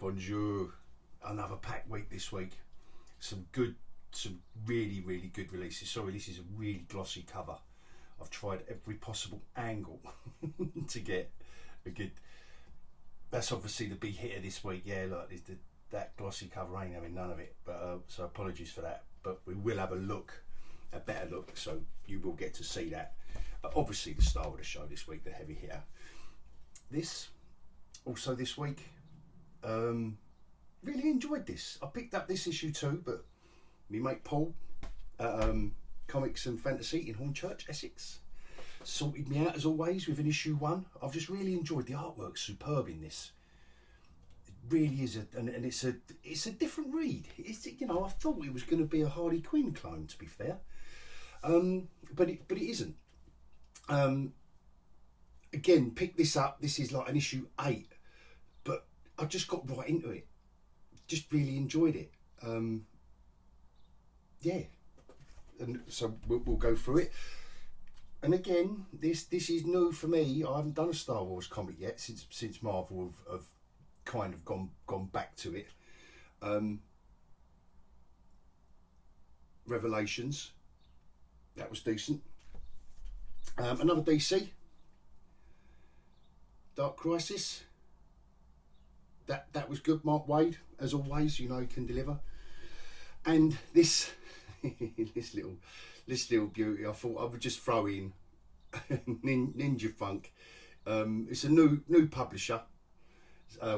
Bonjour. Another packed week this week. Some really good releases. Sorry, this is a really glossy cover. I've tried every possible angle to get a good. That's obviously the big hitter this week. Yeah, look, that glossy cover ain't having none of it. But so apologies for that. But we will have a better look. So you will get to see that. Obviously, the star of the show this week, the heavy hitter. This week. Really enjoyed this. I picked up this issue too, but me mate Paul, Comics and Fantasy in Hornchurch, Essex, sorted me out as always with an issue 1. I've just really enjoyed the artwork. Superb in this. It really is, and it's a different read. It's, you know, I thought it was going to be a Harley Quinn clone, to be fair, but it isn't. Again, pick this up. This is like an issue 8, but I just got right into it. Just really enjoyed it. Yeah, and so we'll go through it. And again, this is new for me. I haven't done a Star Wars comic yet since Marvel have kind of gone back to it. Revelations, that was decent. Another DC, Dark Crisis. That was good. Mark Waid, as always, you know, he can deliver. And this this little beauty, I thought I would just throw in Ninja Funk. It's a new publisher,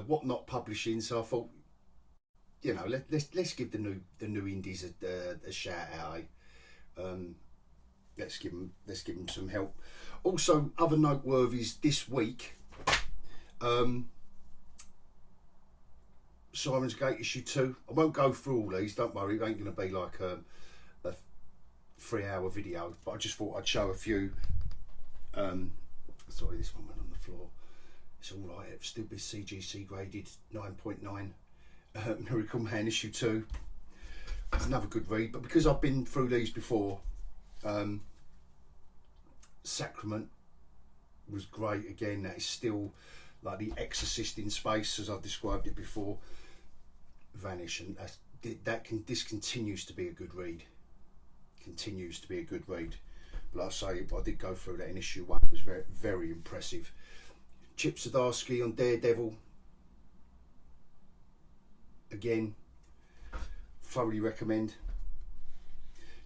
Whatnot Publishing. So I thought, you know, let's give the new indies a shout out. Let's give them some help. Also, other noteworthies this week. Simon's Gate issue 2. I won't go through all these, don't worry, it ain't going to be like a 3-hour video, but I just thought I'd show a few. Sorry, this one went on the floor. It's alright, it'll still be CGC graded 9.9. Miracle Man issue 2. It's another good read, but because I've been through these before, Sacrament was great again. That is still like the Exorcist in space, as I've described it before. Vanish, and this continues to be a good read. Continues to be a good read. But like I say, I did go through that in issue 1. It was very impressive. Chip Zdarsky on Daredevil. Again, thoroughly recommend.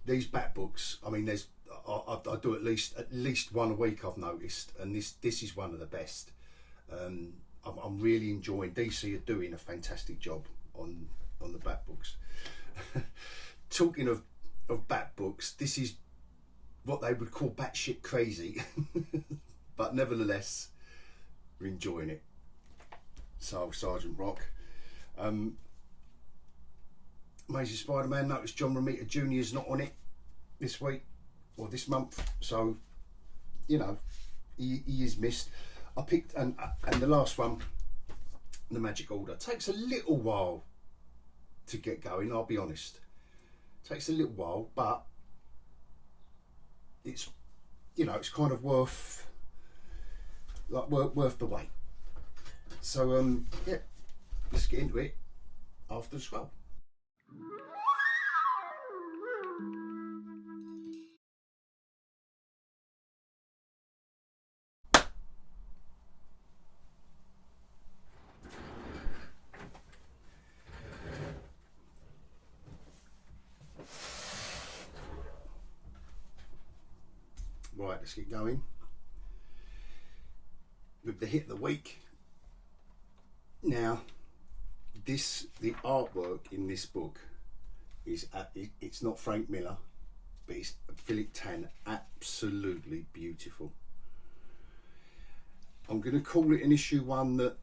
These Bat books, I mean, I do at least one a week, I've noticed, and this is one of the best. I'm really enjoying. DC are doing a fantastic job on the Bat books. Talking of Bat books, this is what they would call batshit crazy, but nevertheless, we're enjoying it. So Sergeant Rock, Amazing Spider-Man. Notice John Romita Jr. is not on it this week or this month, so you know he is missed. I picked and the last one, the Magic Order. It takes a little while to get going, I'll be honest. It takes a little while, but it's, you know, it's kind of worth the wait. So yeah, let's get into it after the scroll. Right, let's get going with the hit of the week. Now, the artwork in this book is it's not Frank Miller, but it's Philip Tan. Absolutely beautiful. I'm going to call it an issue 1 that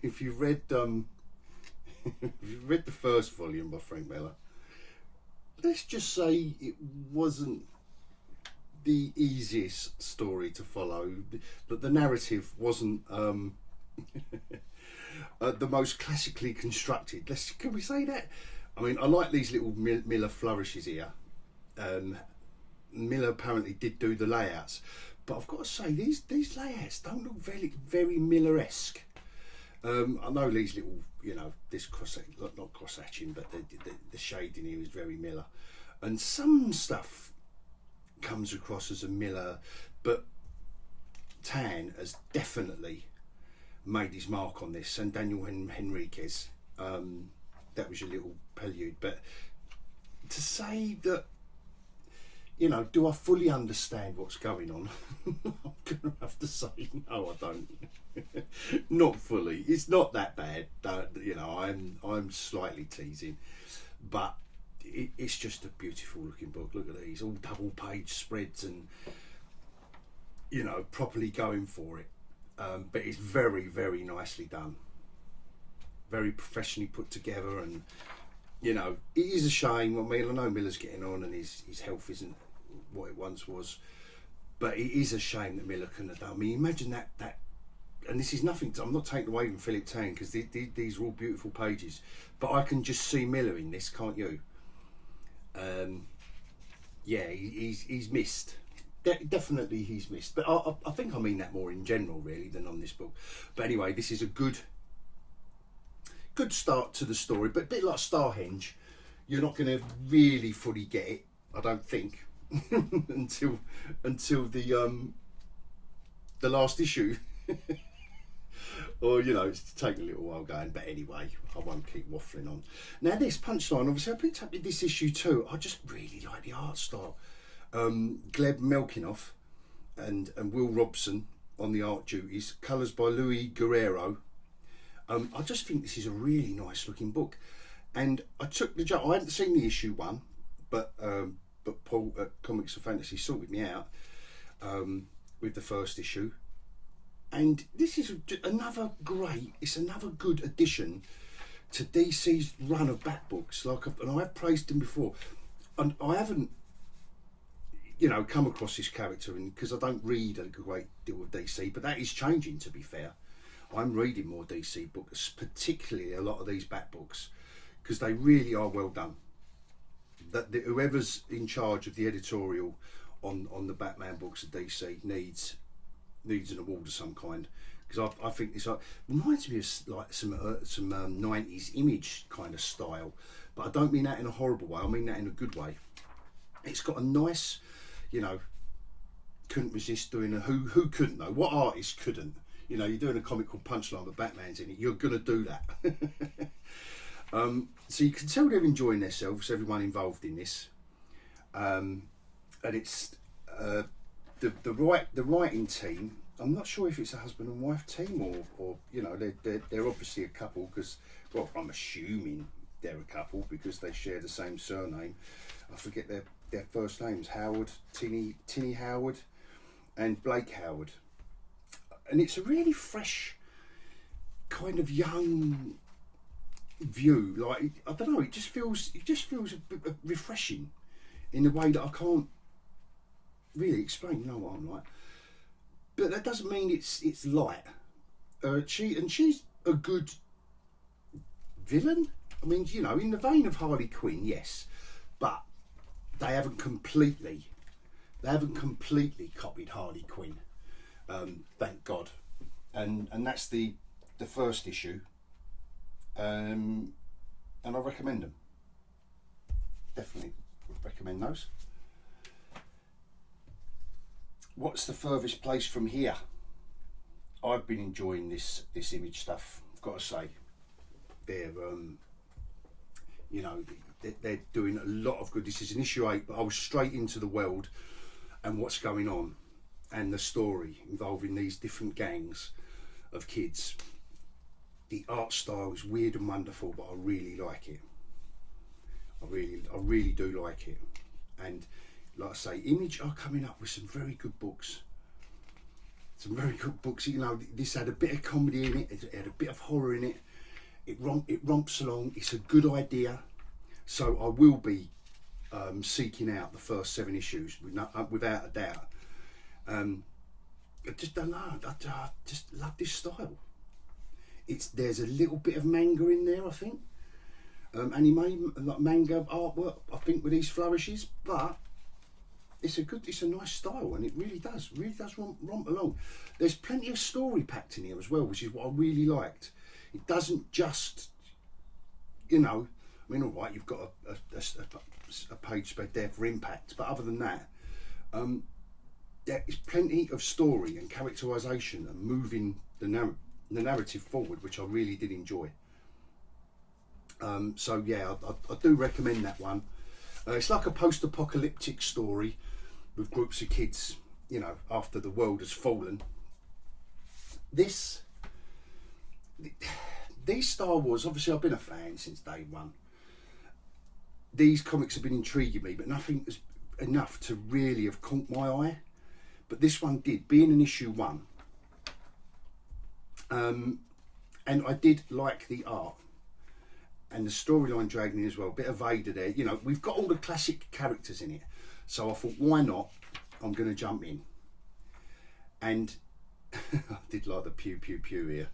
if you've read the first volume by Frank Miller, let's just say it wasn't the easiest story to follow, but the narrative wasn't the most classically constructed. Can we say that? I mean, I like these little Miller flourishes here. Miller apparently did do the layouts, but I've got to say these layouts don't look very Miller-esque. I know these little, this not cross hatching, but the shading here is very Miller, and some stuff comes across as a Miller, but Tan has definitely made his mark on this, and Daniel Henriquez. That was your little prelude, but to say that, do I fully understand what's going on? I'm gonna have to say no, I don't. Not fully. It's not that bad. I'm slightly teasing, but it's just a beautiful looking book. Look at these, all double page spreads, and properly going for it. But it's very, very nicely done. Very professionally put together, and it is a shame. I know Miller's getting on, and his health isn't what it once was, but it is a shame that Miller couldn't have done. I mean, imagine that, and this is nothing. I'm not taking away from Philip Tan, because these are all beautiful pages, but I can just see Miller in this, can't you? Yeah, he's missed. Definitely he's missed, but I think I mean that more in general really than on this book. But anyway, this is a good start to the story, but a bit like Starhenge, you're not going to really fully get it, I don't think, until the last issue. Or it's taking a little while going, but anyway, I won't keep waffling on. Now this Punchline, obviously I picked up this issue too. I just really like the art style. Gleb Melkinoff and Will Robson on the art duties, colours by Louis Guerrero. I just think this is a really nice looking book, and I took the job. I hadn't seen the issue 1, but Paul at Comics and Fantasy sorted me out with the first issue, and this is another good addition to DC's run of Bat books. And I have praised him before, and I haven't come across this character, because I don't read a great deal of DC, but that is changing, to be fair. I'm reading more DC books, particularly a lot of these Bat books, because they really are well done. Whoever's in charge of the editorial on the Batman books at DC needs an award of some kind, because I think this reminds me of like some 90s Image kind of style, but I don't mean that in a horrible way. I mean that in a good way. It's got a nice, couldn't resist doing a who couldn't though. What artist couldn't? You're doing a comic called Punchline, but Batman's in it. You're gonna do that. So you can tell they're enjoying themselves, everyone involved in this, and it's the writing team. I'm not sure if it's a husband and wife team or they're obviously a couple, because I'm assuming they're a couple because they share the same surname. I forget their first names. Howard, Tinny Howard, and Blake Howard. And it's a really fresh, kind of young view. Like, I don't know, it just feels a bit refreshing in a way that I can't really explain. You know what I'm like, but that doesn't mean it's light. She's a good villain. I mean, in the vein of Harley Quinn, yes, but they haven't completely copied Harley Quinn. Thank God, and that's the first issue, and I recommend them. Definitely recommend those. What's the furthest place from here? I've been enjoying this Image stuff. I've got to say, they're they're doing a lot of good. This is an issue 8, but I was straight into the world and what's going on, and the story involving these different gangs of kids. The art style is weird and wonderful, but I really like it. I really do like it. And like I say, Image are coming up with some very good books. This had a bit of comedy in it. It had a bit of horror in it. It romps along. It's a good idea. So I will be seeking out the first 7 issues without a doubt. I just don't know. I just love this style. There's a little bit of manga in there, I think. Anime, like manga artwork, I think, with these flourishes, but it's a nice style, and it really does romp along. There's plenty of story packed in here as well, which is what I really liked. It doesn't just, you know, I mean, all right, you've got a page spread there for impact, but other than that, there is plenty of story and characterisation and moving the narrative forward, which I really did enjoy. So yeah, I do recommend that one. It's like a post-apocalyptic story with groups of kids, you know, after the world has fallen. These Star Wars, obviously I've been a fan since day one. These comics have been intriguing me, but nothing was enough to really have caught my eye. But this one did, being an issue 1. And I did like the art. And the storyline dragged me as well. Bit of Vader there. You know, we've got all the classic characters in it. So I thought, why not? I'm going to jump in. And I did like the pew pew pew here.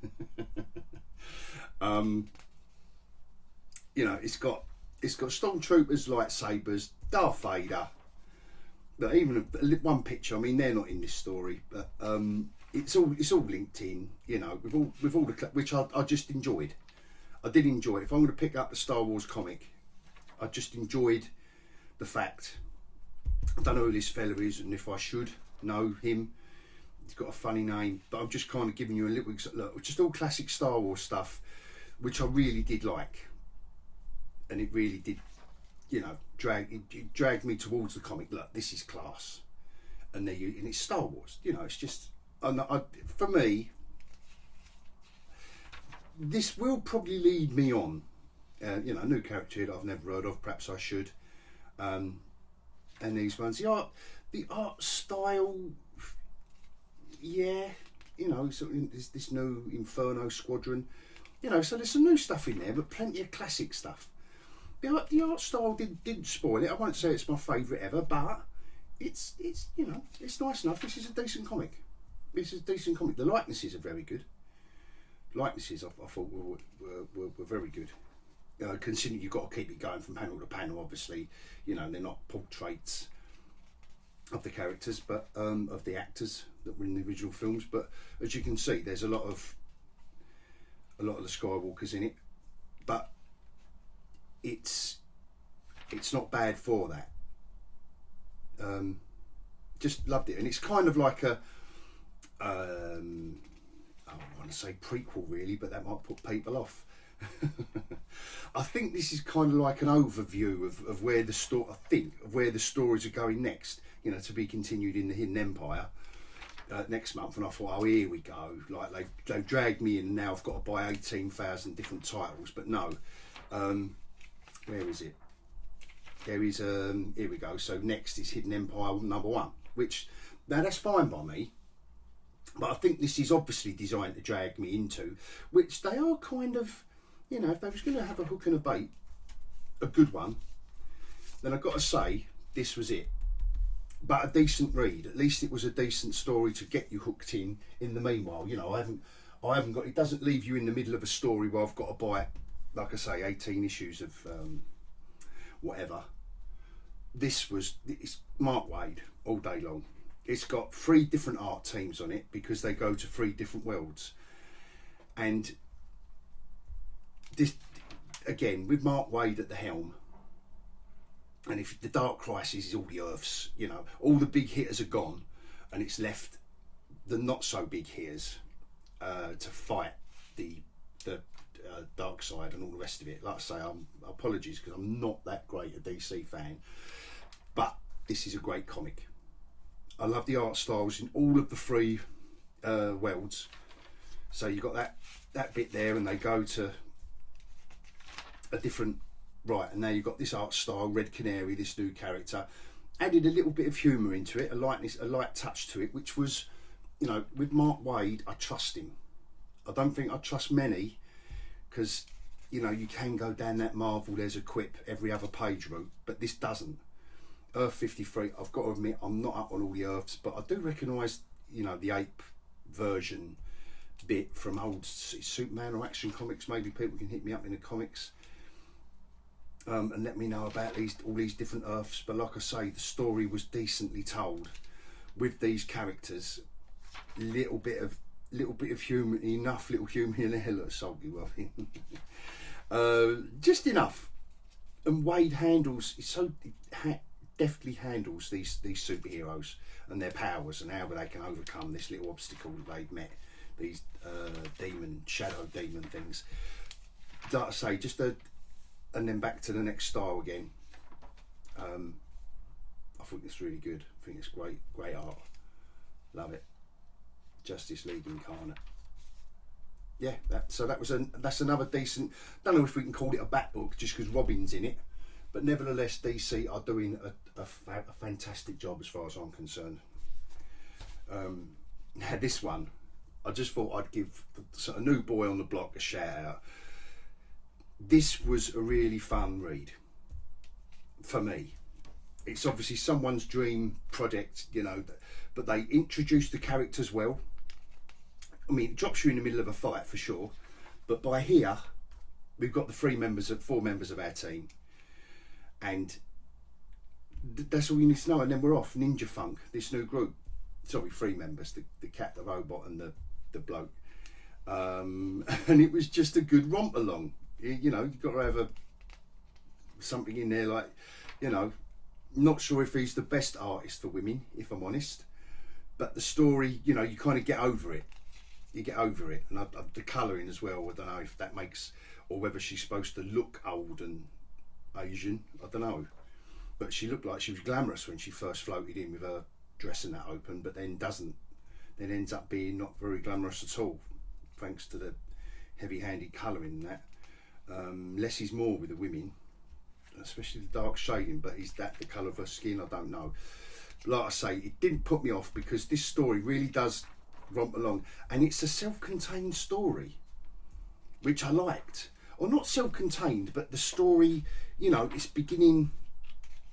You know, it's got stormtroopers, lightsabers, Darth Vader. But even one picture. I mean, they're not in this story, but it's all linked in. You know, with all the which I just enjoyed. I did enjoy it. If I'm going to pick up the Star Wars comic, I just enjoyed the fact. I don't know who this fella is, and if I should know him, he's got a funny name. But I'm just kind of giving you a little look, just all classic Star Wars stuff, which I really did like, and it really did, you know, it dragged me towards the comic. Look, this is class, and it's Star Wars. You know, it's just, for me. This will probably lead me on, you know, a new character that I've never heard of. Perhaps I should. And these ones, the art style, yeah, you know, so this new Inferno Squadron, you know, so there's some new stuff in there, but plenty of classic stuff. The art style didn't spoil it. I won't say it's my favourite ever, but it's you know, it's nice enough. This is a decent comic. The likenesses are very good. Likenesses I thought were very good. Considering you've got to keep it going from panel to panel, obviously, you know, they're not portraits of the characters, but of the actors that were in the original films. But as you can see, there's a lot of the Skywalkers in it, but it's not bad for that. Just loved it, and it's kind of like a I want to say prequel really, but that might put people off. I think this is kind of like an overview of where the stories are going next. You know, to be continued in the Hidden Empire next month. And I thought, oh, here we go. Like they dragged me in, and now I've got to buy 18,000 different titles. But no, where is it? There is here we go. So next is Hidden Empire #1, which now that's fine by me. But I think this is obviously designed to drag me into, which they are kind of, you know, if they was going to have a hook and a bait, a good one, then I've got to say this was it. But a decent read. At least it was a decent story to get you hooked in the meanwhile. You know, I haven't got, it doesn't leave you in the middle of a story where I've got to buy, like I say, 18 issues of whatever. It's Mark Waid all day long. It's got 3 different art teams on it because they go to 3 different worlds. And this, again, with Mark Waid at the helm, and if the Dark Crisis is all the Earths, you know, all the big hitters are gone, and it's left the not so big hitters to fight the dark side and all the rest of it. Like I say, apologies because I'm not that great a DC fan, but this is a great comic. I love the art styles in all of the 3 worlds. So you've got that bit there, and they go to a different, right, and now you've got this art style, Red Canary, this new character, added a little bit of humour into it, a light touch to it, which was, you know, with Mark Waid, I trust him. I don't think I trust many, because, you know, you can go down that Marvel, there's a quip every other page route, but this doesn't. Earth 53, I've got to admit, I'm not up on all the Earths, but I do recognise, you know, the ape version bit from old Superman or Action Comics. Maybe people can hit me up in the comments and let me know about all these different Earths. But like I say, the story was decently told with these characters. Little bit of little bit of humour, enough little humour in there. Look, salty Robin. Just enough. And Wade handles, deftly handles these superheroes and their powers and how they can overcome this little obstacle that they've met, these shadow demon things. Like I say, and then back to the next style again. I think it's really good. I think it's great art. Love it. Justice League Incarnate. Yeah, that's another decent. Don't know if we can call it a bat book just because Robin's in it, but nevertheless, DC are doing a fantastic job as far as I'm concerned. Now this one, I just thought I'd give a new boy on the block a shout out. This was a really fun read for me. It's obviously someone's dream project, you know, but they introduced the characters well. I mean, it drops you in the middle of a fight for sure, but by here we've got the four members of our team, and that's all you need to know. And then we're off. Ninja Funk, this new group. Sorry, 3 members: the cat, the robot, and the bloke. And it was just a good romp along. You know, you've got to have something in there, like, you know. Not sure if he's the best artist for women, if I'm honest, but the story, you know, you kind of get over it. You get over it, and the colouring as well. I don't know if that makes, or whether she's supposed to look old and Asian. I don't know, but she looked like she was glamorous when she first floated in with her dress and that open, but then ends up being not very glamorous at all, thanks to the heavy-handed colouring and that. Less is more with the women, especially the dark shading, but is that the colour of her skin? I don't know. Like I say, it didn't put me off because this story really does romp along, and it's a self-contained story, which I liked. Or not self-contained, but the story, you know, it's beginning,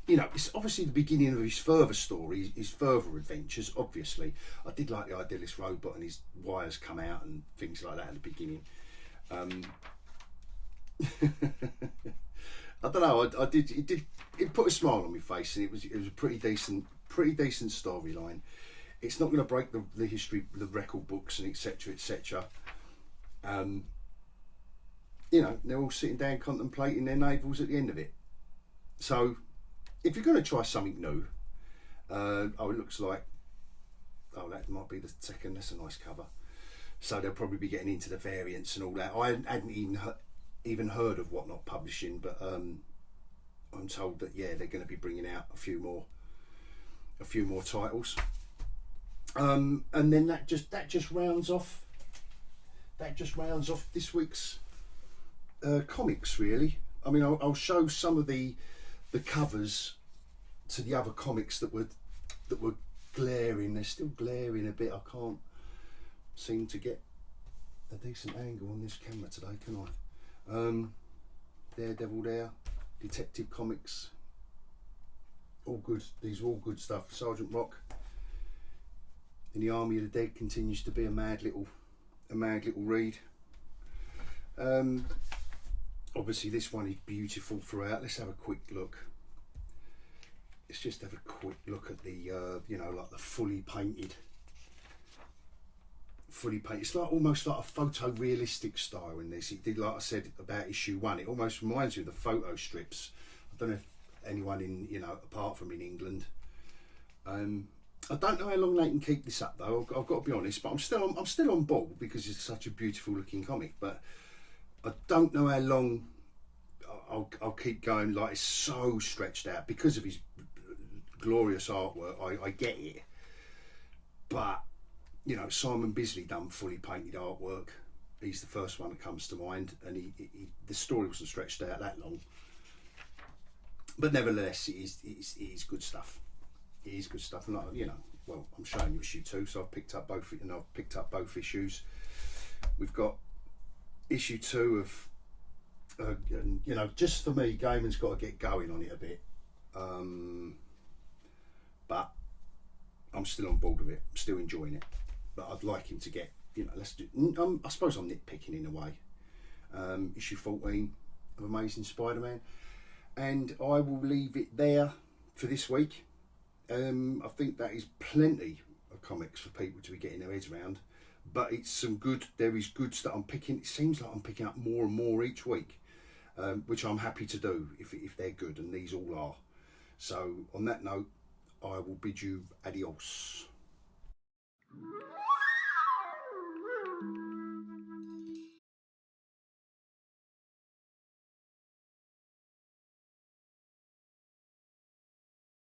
you know, it's obviously the beginning of his further story, his further adventures, obviously. I did like the idea of this robot and his wires come out and things like that at the beginning. I don't know. It put a smile on my face, and it was a pretty decent storyline. It's not going to break the history, the record books, and etc. etc. You know, they're all sitting down contemplating their navels at the end of it. So, if you're going to try something new, it looks like, that might be the second. That's a nice cover. So they'll probably be getting into the variants and all that. I hadn't even heard of Whatnot Publishing, but I'm told that they're going to be bringing out a few more titles, and then that just rounds off this week's comics, really. I mean, I'll show some of the covers to the other comics that were glaring. They're still glaring a bit. I can't seem to get a decent angle on this camera today, can I? Daredevil there, Detective Comics, all good. These are all good stuff. Sergeant Rock in the Army of the Dead continues to be a mad little read. Obviously this one is beautiful throughout. Let's have a quick look. Let's just have a quick look at the you know, like the fully painted. It's like almost like a photorealistic style in this. It did, like I said about issue 1, it almost reminds me of the photo strips. I don't know if anyone in, you know, apart from in England. I don't know how long they can keep this up though. I've got to be honest, but I'm still on board because it's such a beautiful looking comic. But I don't know how long I'll keep going. Like, it's so stretched out because of his glorious artwork. I get it, but you know, Simon Bisley done fully painted artwork. He's the first one that comes to mind, and the story wasn't stretched out that long. But nevertheless, it is good stuff. It is good stuff, and you know, well, I'm showing you issue 2, so I've picked up both issues. We've got issue 2 of, you know, just for me, Gaiman's got to get going on it a bit, but I'm still on board with it. I'm still enjoying it. But I'd like him to get, you know, I suppose I'm nitpicking in a way. Issue 14 of Amazing Spider-Man, and I will leave it there for this week. I think that is plenty of comics for people to be getting their heads around. but it's some good. There is good stuff. I'm picking. It seems like I'm picking up more and more each week, which I'm happy to do if they're good, and these all are. So on that note, I will bid you adios.